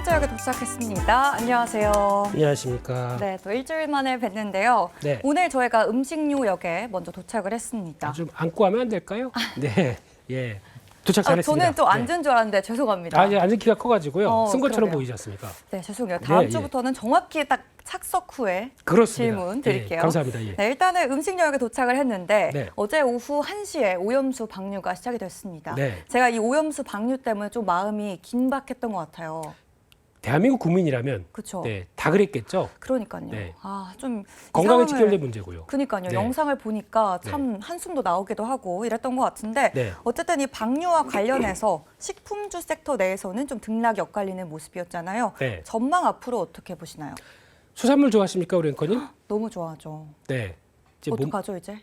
지역에 도착했습니다. 안녕하세요. 안녕하십니까. 네, 또 일주일 만에 뵀는데요. 네. 오늘 저희가 음식료역에 먼저 도착을 했습니다. 좀 안고 하면 안 될까요? 네, 예. 도착 잘했습니다. 저는 또 네. 앉은 줄 알았는데 죄송합니다. 아, 예, 앉은 키가 커가지고요. 쓴 것처럼 그러게요. 보이지 않습니까? 네, 죄송해요. 다음 예. 주부터는 정확히 딱 착석 후에 그렇습니다. 질문 드릴게요. 예, 감사합니다. 예. 네, 일단은 음식료역에 도착을 했는데 네. 어제 오후 1시에 오염수 방류가 시작이 됐습니다. 네. 제가 이 오염수 방류 때문에 좀 마음이 긴박했던 것 같아요. 대한민국 국민이라면 그렇죠. 네, 다 그랬겠죠. 그러니까요. 네. 좀 건강에 상황을- 직결된 문제고요. 그러니까요. 네. 영상을 보니까 참 한숨도 나오기도 하고 이랬던 것 같은데 네. 어쨌든 이 방류와 관련해서 식품주 섹터 내에서는 좀 등락이 엇갈리는 모습이었잖아요. 네. 전망 앞으로 어떻게 보시나요? 수산물 좋아하십니까, 우리 앵커님? 너무 좋아하죠. 네. 이제 어떡하죠 이제?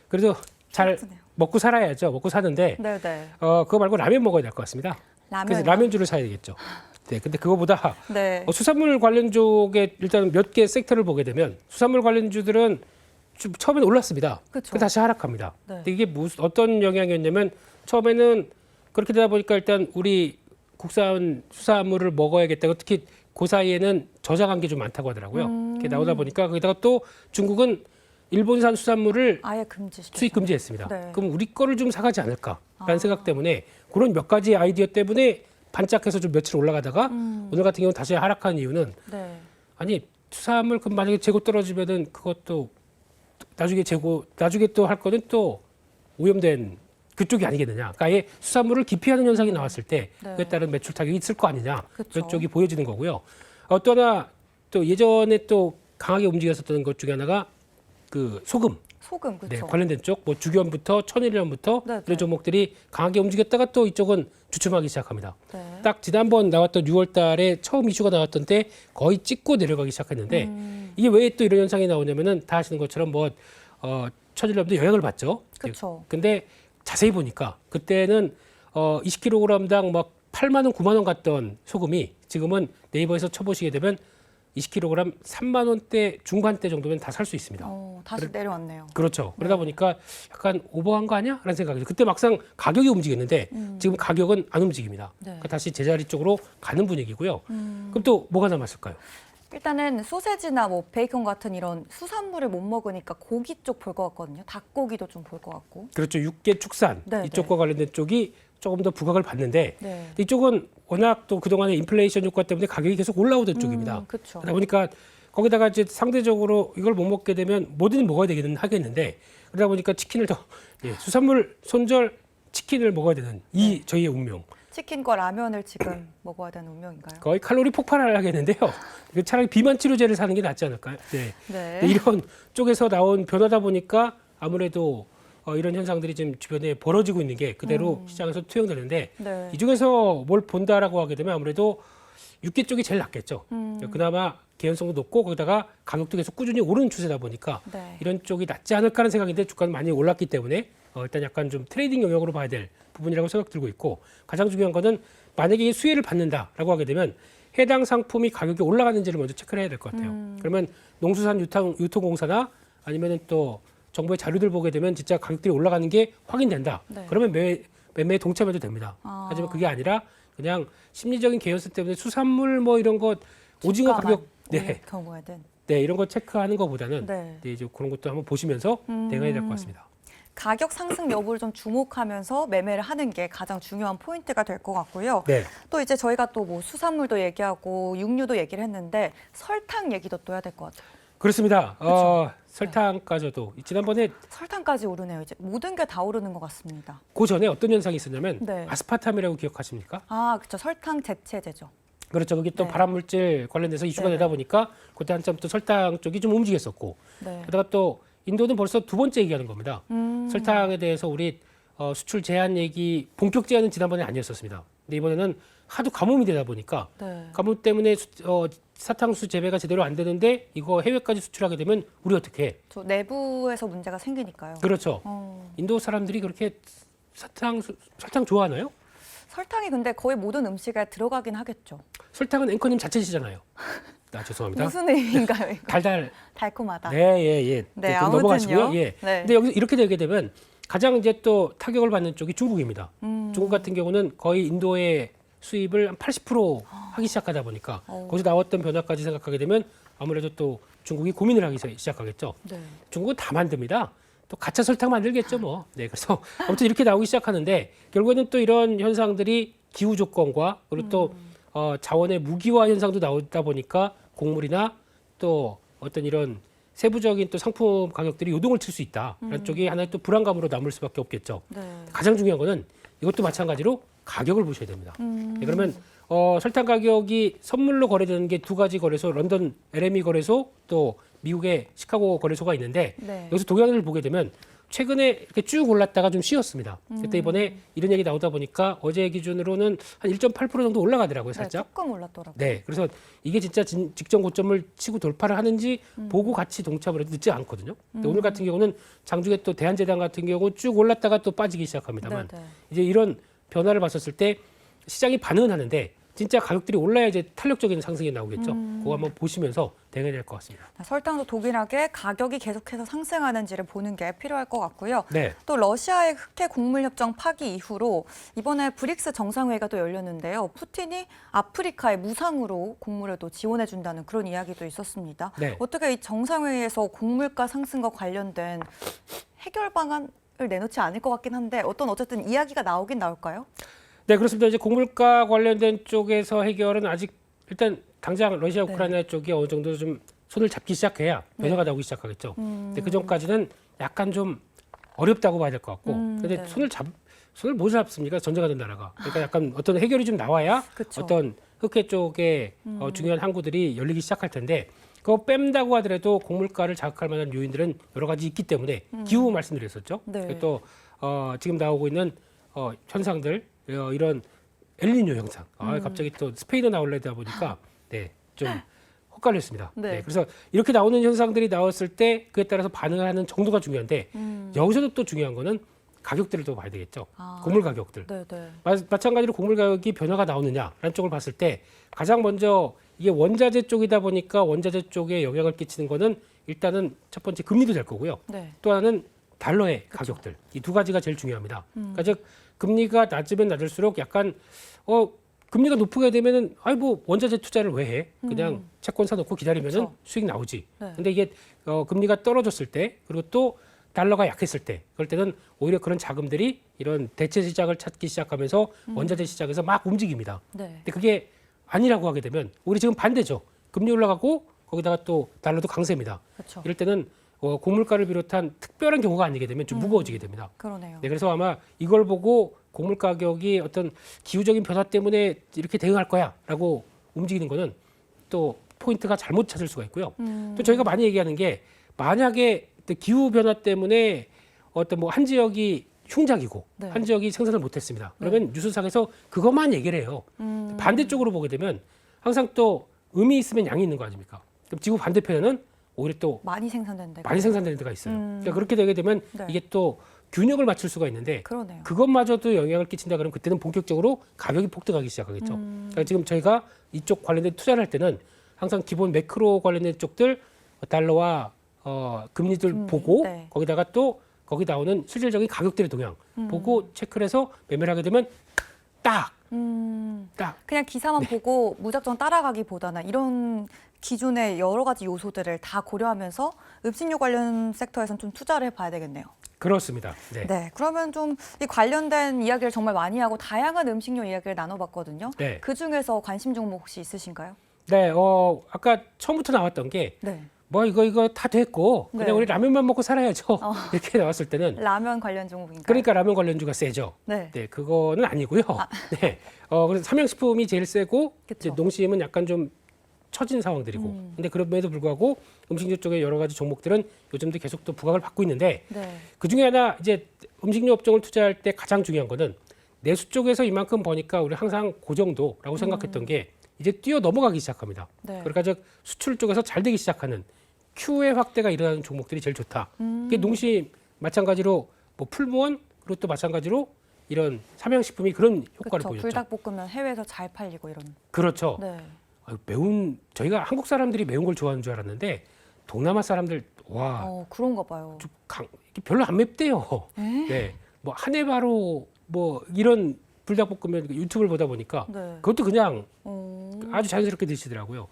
그래도 잘 슬프네요. 먹고 살아야죠. 먹고 사는데 네네. 그거 말고 라면 먹어야 될 것 같습니다. 그래서 라면. 라면주를 사야 되겠죠. 네, 근데 그거보다 네. 수산물 관련 쪽에 일단 몇 개 섹터를 보게 되면 수산물 관련주들은 처음에는 올랐습니다. 그쵸. 근데 다시 하락합니다. 네. 근데 이게 어떤 영향이었냐면 처음에는 그렇게 되다 보니까 일단 우리 국산 수산물을 먹어야겠다고 특히 그 사이에는 저장한 게 좀 많다고 하더라고요. 그게 나오다 보니까 거기다가 또 중국은 일본산 수산물을 아예 금지시켰어요. 수입 금지했습니다. 네. 그럼 우리 거를 좀 사가지 않을까라는 생각 때문에 그런 몇 가지 아이디어 때문에 반짝해서 좀 며칠 올라가다가 오늘 같은 경우는 다시 하락한 이유는 네. 아니 수산물 그럼 만약에 재고 떨어지면은 그것도 나중에 또 할 거는 또 오염된 그쪽이 아니겠느냐. 그러니까 아예 수산물을 기피하는 현상이 나왔을 때 네. 그에 따른 매출 타격이 있을 거 아니냐. 그쵸. 그런 쪽이 보여지는 거고요. 또 하나 또 예전에 또 강하게 움직였었던 것 중에 하나가 그 소금. 소금 네, 그렇죠. 관련된 쪽, 뭐 주견부터 천일염부터 네, 네. 이런 종목들이 강하게 움직였다가 또 이쪽은 주춤하기 시작합니다. 네. 딱 지난번 나왔던 6월달에 처음 이슈가 나왔던 때 거의 찍고 내려가기 시작했는데 이게 왜 또 이런 현상이 나오냐면은 다 아시는 것처럼 뭐 천일염도 영향을 받죠. 그쵸. 근데 자세히 보니까 그때는 20kg당 막 8만 원, 9만 원 갔던 소금이 지금은 네이버에서 쳐보시게 되면 20kg 3만 원대 중반대 정도면 다 살 수 있습니다. 다시 내려왔네요. 그렇죠. 그러다 보니까 약간 오버한 거 아니야? 라는 생각이 그때 막상 가격이 움직였는데 지금 가격은 안 움직입니다. 네. 그러니까 다시 제자리 쪽으로 가는 분위기고요. 그럼 또 뭐가 남았을까요? 일단은 소세지나 뭐 베이컨 같은 이런 수산물을 못 먹으니까 고기 쪽 볼 것 같거든요. 닭고기도 좀 볼 것 같고. 그렇죠. 육계 축산 네, 이쪽과 관련된 쪽이 조금 더 부각을 받는데 네. 이쪽은 워낙 또 그동안의 인플레이션 효과 때문에 가격이 계속 올라오던 쪽입니다. 그렇죠. 그러다 보니까 거기다가 이제 상대적으로 이걸 못 먹게 되면 뭐든 먹어야 되기는 하겠는데 그러다 보니까 치킨을 더 수산물 손절 치킨을 먹어야 되는 이 저희의 운명. 치킨과 라면을 지금 먹어야 되는 운명인가요? 거의 칼로리 폭발을 하겠는데요. 차라리 비만 치료제를 사는 게 낫지 않을까요? 네. 네. 이런 쪽에서 나온 변화다 보니까 아무래도 이런 현상들이 지금 주변에 벌어지고 있는 게 그대로 시장에서 투영되는데 네. 이 중에서 뭘 본다라고 하게 되면 아무래도 육계 쪽이 제일 낫겠죠. 그나마 개연성도 높고 거기다가 가격도 계속 꾸준히 오르는 추세다 보니까 네. 이런 쪽이 낫지 않을까 하는 생각인데 주가는 많이 올랐기 때문에 일단 약간 좀 트레이딩 영역으로 봐야 될 부분이라고 생각 들고 있고 가장 중요한 거는 만약에 이 수혜를 받는다라고 하게 되면 해당 상품이 가격이 올라가는지를 먼저 체크를 해야 될 것 같아요. 그러면 농수산 유통공사나 아니면은 또 정부의 자료들 보게 되면 진짜 가격들이 올라가는 게 확인된다. 네. 그러면 매매에 동참해도 됩니다. 하지만 그게 아니라 그냥 심리적인 개연성 때문에 수산물 뭐 이런 거 오징어 가격 경우에는 이런 거 체크하는 것보다는 네. 이제 그런 것도 한번 보시면서 대응해야 될 것 같습니다. 가격 상승 여부를 좀 주목하면서 매매를 하는 게 가장 중요한 포인트가 될 것 같고요. 네. 또 이제 저희가 또 뭐 수산물도 얘기하고 육류도 얘기를 했는데 설탕 얘기도 또 해야 될 것 같아요. 그렇습니다. 설탕까지도 지난번에 설탕까지 오르네요. 이제 모든 게 다 오르는 것 같습니다. 그 전에 어떤 현상이 있었냐면 네. 아스파탐이라고 기억하십니까? 그렇죠. 설탕 대체제죠. 그렇죠. 그게 또 네. 발암물질 관련돼서 이슈가 네네. 되다 보니까 그때 한참 또 설탕 쪽이 좀 움직였었고 네. 게다가 또 인도는 벌써 두 번째 얘기하는 겁니다. 설탕에 대해서 우리 수출 제한 얘기 본격 제한은 지난번에 아니었었습니다. 근데 이번에는 하도 가뭄이 되다 보니까 네. 가뭄 때문에 사탕수 재배가 제대로 안 되는데 이거 해외까지 수출하게 되면 우리 어떻게 해? 저 내부에서 문제가 생기니까요. 그렇죠. 어, 인도 사람들이 그렇게 설탕 좋아하나요? 설탕이 근데 거의 모든 음식에 들어가긴 하겠죠. 설탕은 앵커님 자체시잖아요. 죄송합니다. 무슨 의미인가요, 이거? 달콤하다. 네, 예. 네, 그럼 아무튼요. 넘어가시고요. 예. 네. 근데 여기서 이렇게 되게 되면 가장 이제 또 타격을 받는 쪽이 중국입니다. 중국 같은 경우는 거의 인도의 수입을 한 80% 하기 시작하다 보니까 거기서 나왔던 변화까지 생각하게 되면 아무래도 또 중국이 고민을 하기 시작하겠죠. 네. 중국은 다 만듭니다. 또 가짜 설탕 만들겠죠, 뭐. 네, 그래서 아무튼 이렇게 나오기 시작하는데 결국에는 또 이런 현상들이 기후 조건과 그리고 또 자원의 무기화 현상도 나오다 보니까 곡물이나 또 어떤 이런 세부적인 또 상품 가격들이 요동을 칠 수 있다라는 쪽이 하나의 또 불안감으로 남을 수밖에 없겠죠. 네. 가장 중요한 거는 이것도 마찬가지로 가격을 보셔야 됩니다. 네, 그러면 설탕 가격이 선물로 거래되는 게 두 가지 거래소, 런던 LME 거래소 또 미국의 시카고 거래소가 있는데 네. 여기서 동향을 보게 되면 최근에 이렇게 쭉 올랐다가 좀 쉬었습니다. 그때 이번에 이런 얘기 나오다 보니까 어제 기준으로는 한 1.8% 정도 올라가더라고요, 네, 살짝. 조금 올랐더라고요. 네, 그래서 이게 진짜 직전 고점을 치고 돌파를 하는지 보고 같이 동참을 해도 늦지 않거든요. 근데 오늘 같은 경우는 장중에 또 대한제당 같은 경우 쭉 올랐다가 또 빠지기 시작합니다만 네, 네. 이제 이런 변화를 봤었을 때 시장이 반응은 하는데 진짜 가격들이 올라야 이제 탄력적인 상승이 나오겠죠. 그거 한번 보시면서 대응해야 될 것 같습니다. 설탕도 동일하게 가격이 계속해서 상승하는지를 보는 게 필요할 것 같고요. 네. 또 러시아의 흑해 곡물협정 파기 이후로 이번에 브릭스 정상회의가 또 열렸는데요. 푸틴이 아프리카에 무상으로 곡물을 또 지원해준다는 그런 이야기도 있었습니다. 네. 어떻게 이 정상회의에서 곡물가 상승과 관련된 해결 방안을 내놓지 않을 것 같긴 한데 어쨌든 이야기가 나오긴 나올까요? 네, 그렇습니다. 이제 곡물가 관련된 쪽에서 해결은 아직 일단 당장 러시아 우크라이나 쪽이 어느 정도 좀 손을 잡기 시작해야 변화가 나오기 시작하겠죠. 근데 그 전까지는 약간 좀 어렵다고 봐야 될 것 같고. 근데 네. 손을 못 잡습니까? 전쟁하던 나라가. 그러니까 약간 어떤 해결이 좀 나와야 그쵸. 어떤 흑해 쪽에 중요한 항구들이 열리기 시작할 텐데 그거 뺀다고 하더라도 곡물가를 자극할 만한 요인들은 여러 가지 있기 때문에 기후 말씀드렸었죠. 네. 또 지금 나오고 있는 현상들 이런 엘니뇨 현상. 갑자기 또 스페인어 나올려다 보니까 좀 헛갈렸습니다. 네. 그래서 이렇게 나오는 현상들이 나왔을 때 그에 따라서 반응을 하는 정도가 중요한데 여기서도 또 중요한 거는 가격들을 또 봐야 되겠죠. 곡물 가격들. 네, 네. 마찬가지로 곡물 가격이 변화가 나오느냐라는 쪽을 봤을 때 가장 먼저 이게 원자재 쪽이다 보니까 원자재 쪽에 영향을 끼치는 거는 일단은 첫 번째 금리도 될 거고요. 네. 또 하나는 달러의 가격들. 이 두 가지가 제일 중요합니다. 그러니까 즉 금리가 낮으면 낮을수록 약간 금리가 높게 되면은 뭐 원자재 투자를 왜 해? 그냥 채권 사놓고 기다리면은 그쵸. 수익 나오지. 네. 근데 이게 금리가 떨어졌을 때 그리고 또 달러가 약했을 때 그럴 때는 오히려 그런 자금들이 이런 대체 시장을 찾기 시작하면서 원자재 시장에서 막 움직입니다. 네. 근데 그게 아니라고 하게 되면 우리 지금 반대죠. 금리 올라가고 거기다가 또 달러도 강세입니다. 그렇죠. 이럴 때는 곡물가를 비롯한 특별한 경우가 아니게 되면 좀 무거워지게 됩니다. 그러네요. 네, 그래서 아마 이걸 보고 곡물 가격이 어떤 기후적인 변화 때문에 이렇게 대응할 거야라고 움직이는 거는 또 포인트가 잘못 찾을 수가 있고요. 또 저희가 많이 얘기하는 게 만약에 기후 변화 때문에 어떤 뭐 한 지역이 흉작이고 네. 한 지역이 생산을 못했습니다. 그러면 뉴스상에서 그것만 얘기를 해요. 반대쪽으로 보게 되면 항상 또 음이 있으면 양이 있는 거 아닙니까? 그럼 지구 반대편에는 오히려 또 많이 생산되는 데가 많이 생산되는 데가 있어요. 그러니까 그렇게 되게 되면 네. 이게 또 균형을 맞출 수가 있는데 그러네요. 그것마저도 영향을 끼친다 그러면 그때는 본격적으로 가격이 폭등하기 시작하겠죠. 그러니까 지금 저희가 이쪽 관련된 투자를 할 때는 항상 기본 매크로 관련된 쪽들 달러와 금리들 보고 네. 거기다가 또 거기 나오는 실질적인 가격들의 동향 보고 체크를 해서 매매를 하게 되면 딱 그냥 기사만 보고 무작정 따라가기보다는 이런 기존의 여러 가지 요소들을 다 고려하면서 음식료 관련 섹터에서는 좀 투자를 해봐야 되겠네요. 그렇습니다. 네. 네, 그러면 좀 이 관련된 이야기를 정말 많이 하고 다양한 음식료 이야기를 나눠봤거든요. 네. 그 중에서 관심 종목 혹시 있으신가요? 네, 아까 처음부터 나왔던 게 네, 뭐 이거 다 됐고 그냥 네. 우리 라면만 먹고 살아야죠. 이렇게 나왔을 때는 라면 관련 종목인가요? 그러니까 라면 관련주가 세죠. 네, 네, 그거는 아니고요. 네, 그래서 삼양식품이 제일 세고 이제 그쵸. 농심은 약간 좀 처진 상황들이고. 근데 그럼에도 불구하고 음식료 쪽의 여러 가지 종목들은 요즘도 계속 또 부각을 받고 있는데 네, 그 중에 하나 이제 음식료 업종을 투자할 때 가장 중요한 거는 내수 쪽에서 이만큼 버니까 우리 항상 그 정도라고 생각했던 게 이제 뛰어 넘어가기 시작합니다. 네. 그러니까 즉 수출 쪽에서 잘 되기 시작하는 Q의 확대가 일어나는 종목들이 제일 좋다. 그게 농심 마찬가지로 뭐 풀무원 그리고 또 마찬가지로 이런 삼양식품이 그런 효과를 그렇죠. 보였죠. 불닭볶음면 해외에서 잘 팔리고 이런. 그렇죠. 네, 매운 저희가 한국 사람들이 매운 걸 좋아하는 줄 알았는데 동남아 사람들 와 그런가 봐요. 좀 별로 안 맵대요. 에? 네, 뭐 하네바로 뭐 이런 불닭볶음면 유튜브를 보다 보니까 네. 그것도 그냥 오. 아주 자연스럽게 드시더라고요.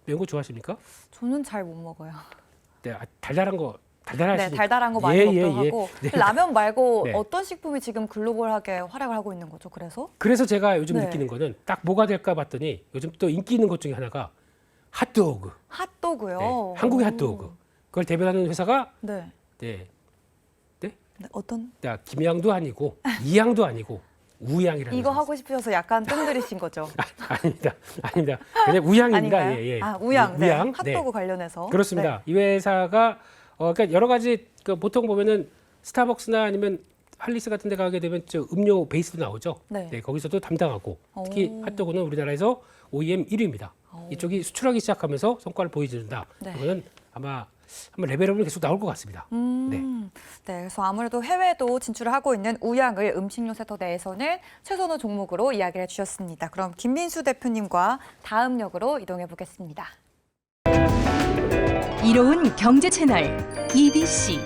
매운 거 좋아하십니까? 저는 잘 못 먹어요. 네, 달달한 거 네, 달달하시니까. 달달한 거 많이 예, 먹기도 예, 예. 하고 네. 라면 말고 네. 어떤 식품이 지금 글로벌하게 활약을 하고 있는 거죠? 그래서 제가 요즘 네. 느끼는 거는 딱 뭐가 될까 봤더니 요즘 또 인기 있는 것 중에 하나가 핫도그. 핫도그요. 네, 한국의 오. 핫도그. 그걸 대변하는 회사가 네. 네, 네, 어떤? 김양도 아니고 이양도 아니고 우양이라는 이거 회사. 하고 싶으셔서 약간 뜸 들이신 거죠? 아닙니다. 아닙니다. 그냥 우양입니다. 아닌가요? 예, 예. 아, 우양. 네, 네. 우양. 핫도그 네. 관련해서. 그렇습니다. 이 회사가 그러니까 여러 가지 보통 보면은 스타벅스나 아니면 할리스 같은 데 가게 되면 저 음료 베이스도 나오죠. 네. 거기서도 담당하고 특히 오. 핫도그는 우리나라에서 OEM 1위입니다. 오. 이쪽이 수출하기 시작하면서 성과를 보여준다. 네. 그거는 아마 한번 레벨업은 계속 나올 것 같습니다. 네. 네, 그래서 아무래도 해외도 진출을 하고 있는 우양을 음식료 섹터 내에서는 최선호 종목으로 이야기를 해주셨습니다. 그럼 김민수 대표님과 다음 역으로 이동해 보겠습니다. 이로운 경제 채널 EBC